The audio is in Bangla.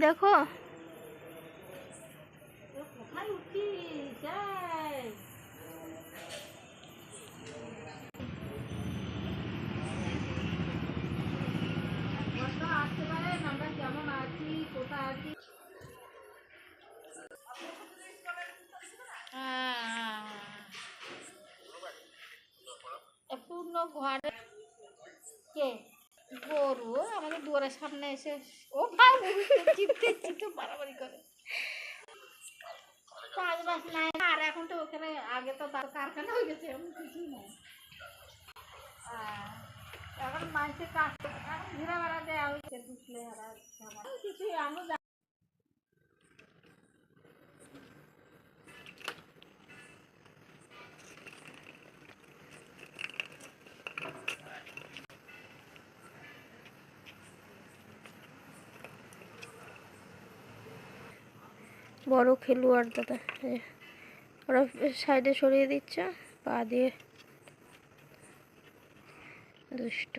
দেখো পূর্ণ ঘরে কে গরু আমাদের দুয়ারের সামনে এসে ও ভাই চিপতে চিপতে মারামারি করে। চাষবাস নাই আর এখন তো ওখানে আগে তো তার কারখানা হয়ে গেছে, এমন কিছুই নাই। এখন মানুষের কাজ এখন ঘুরে বেড়া দেওয়া হয়েছে ঢুকলে কিছুই আমরা বড় খেলোয়াড় দাদা, ওরা সাইডে সরিয়ে দিচ্ছে পা দিয়ে, দুষ্ট।